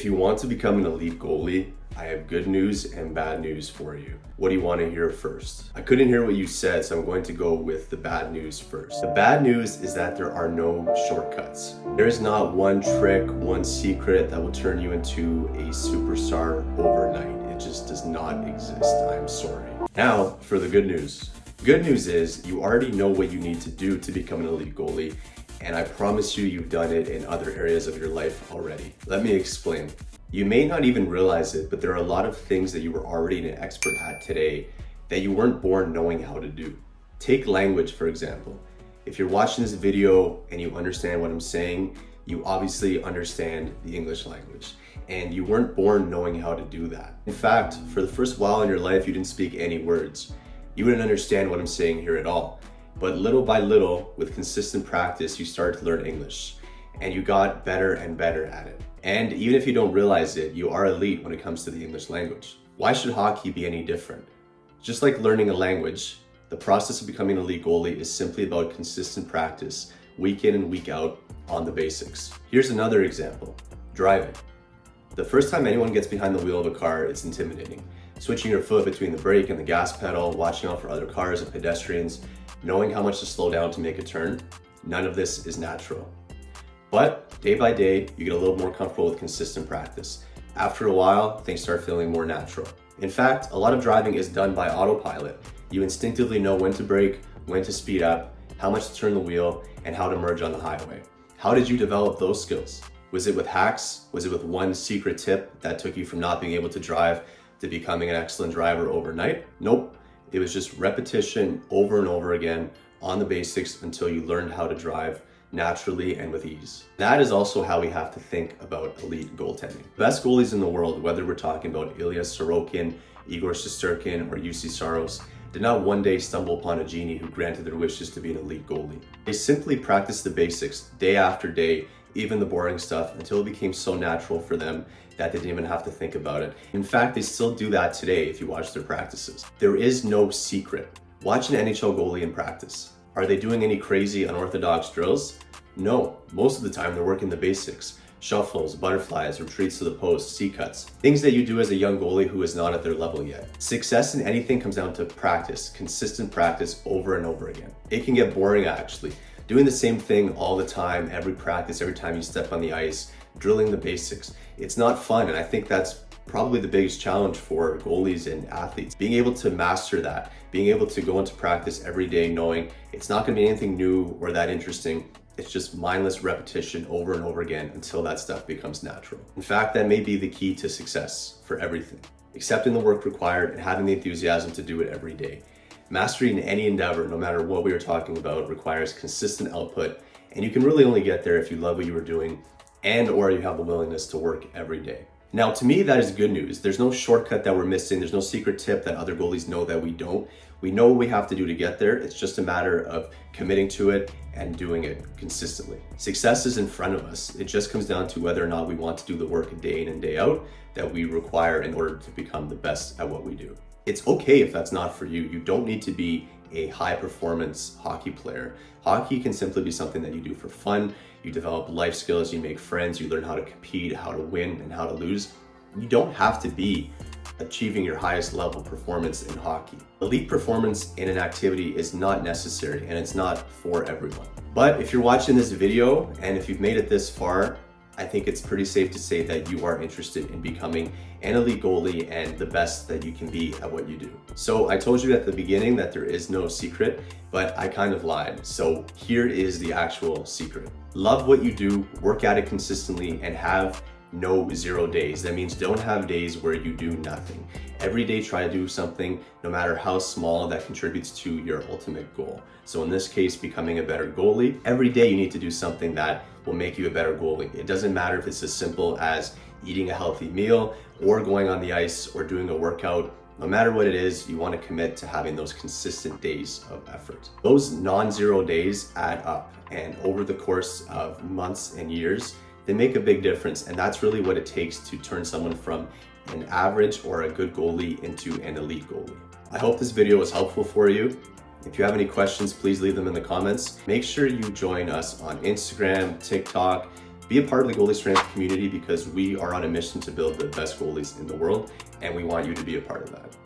you want to become an elite goalie, I have good news and bad news for you. What do you want to hear first? I couldn't hear what you said, so I'm going to go with the bad news first. The bad news is that there are no shortcuts. There is not one trick, one secret that will turn you into a superstar overnight. It just does not exist. I'm sorry. Now, for the good news. Good news is you already know what you need to do to become an elite goalie, and I promise you've done it in other areas of your life already. Let me explain. You may not even realize it, but there are a lot of things that you were already an expert at today that you weren't born knowing how to do. Take language, for example. If you're watching this video and you understand what I'm saying, you obviously understand the English language, and you weren't born knowing how to do that. In fact, for the first while in your life, you didn't speak any words. You wouldn't understand what I'm saying here at all. But little by little, with consistent practice, you started to learn English, and you got better and better at it. And even if you don't realize it, you are elite when it comes to the English language. Why should hockey be any different? Just like learning a language, the process of becoming an elite goalie is simply about consistent practice, week in and week out on the basics. Here's another example, driving. The first time anyone gets behind the wheel of a car, it's intimidating. Switching your foot between the brake and the gas pedal, watching out for other cars and pedestrians, knowing how much to slow down to make a turn, none of this is natural. But day by day, you get a little more comfortable with consistent practice. After a while, things start feeling more natural. In fact, a lot of driving is done by autopilot. You instinctively know when to brake, when to speed up, how much to turn the wheel, and how to merge on the highway. How did you develop those skills? Was it with hacks? Was it with one secret tip that took you from not being able to drive to becoming an excellent driver overnight? Nope. It was just repetition over and over again on the basics until you learned how to drive naturally and with ease. That is also how we have to think about elite goaltending. The best goalies in the world, whether we're talking about Ilya Sorokin, Igor Shesterkin, or UC Saros, did not one day stumble upon a genie who granted their wishes to be an elite goalie. They simply practiced the basics day after day, even the boring stuff, until it became so natural for them that they didn't even have to think about it. In fact, they still do that today if you watch their practices. There is no secret. Watch an NHL goalie in practice. Are they doing any crazy unorthodox drills? No, most of the time they're working the basics. Shuffles, butterflies, retreats to the post, C-cuts. Things that you do as a young goalie who is not at their level yet. Success in anything comes down to practice, consistent practice over and over again. It can get boring actually. Doing the same thing all the time, every practice, every time you step on the ice, drilling the basics. It's not fun, and I think that's probably the biggest challenge for goalies and athletes. Being able to master that, being able to go into practice every day knowing it's not gonna be anything new or that interesting. It's just mindless repetition over and over again until that stuff becomes natural. In fact, that may be the key to success for everything. Accepting the work required and having the enthusiasm to do it every day. Mastery in any endeavor, no matter what we are talking about, requires consistent output, and you can really only get there if you love what you are doing and or you have the willingness to work every day. Now, to me, that is good news. There's no shortcut that we're missing. There's no secret tip that other goalies know that we don't. We know what we have to do to get there. It's just a matter of committing to it and doing it consistently. Success is in front of us. It just comes down to whether or not we want to do the work day in and day out that we require in order to become the best at what we do. It's okay if that's not for you. You don't need to be a high performance hockey player. Hockey can simply be something that you do for fun. You develop life skills, you make friends, you learn how to compete, how to win, and how to lose. You don't have to be achieving your highest level performance in hockey. Elite performance in an activity is not necessary, and it's not for everyone. But if you're watching this video and if you've made it this far, I think it's pretty safe to say that you are interested in becoming an elite goalie and the best that you can be at what you do. So I told you at the beginning that there is no secret, but I kind of lied. So here is the actual secret. Love what you do, work at it consistently, and have no 0 days. That means don't have days where you do nothing. Every day try to do something, no matter how small, that contributes to your ultimate goal. So in this case, becoming a better goalie. Every day you need to do something that will make you a better goalie. It doesn't matter if it's as simple as eating a healthy meal or going on the ice or doing a workout. No matter what it is, you want to commit to having those consistent days of effort. Those non-zero days add up, and over the course of months and years, they make a big difference, and that's really what it takes to turn someone from an average or a good goalie into an elite goalie. I hope this video was helpful for you. If you have any questions, please leave them in the comments. Make sure you join us on Instagram, TikTok, Be a part of the Goalie Strength community because we are on a mission to build the best goalies in the world, and we want you to be a part of that.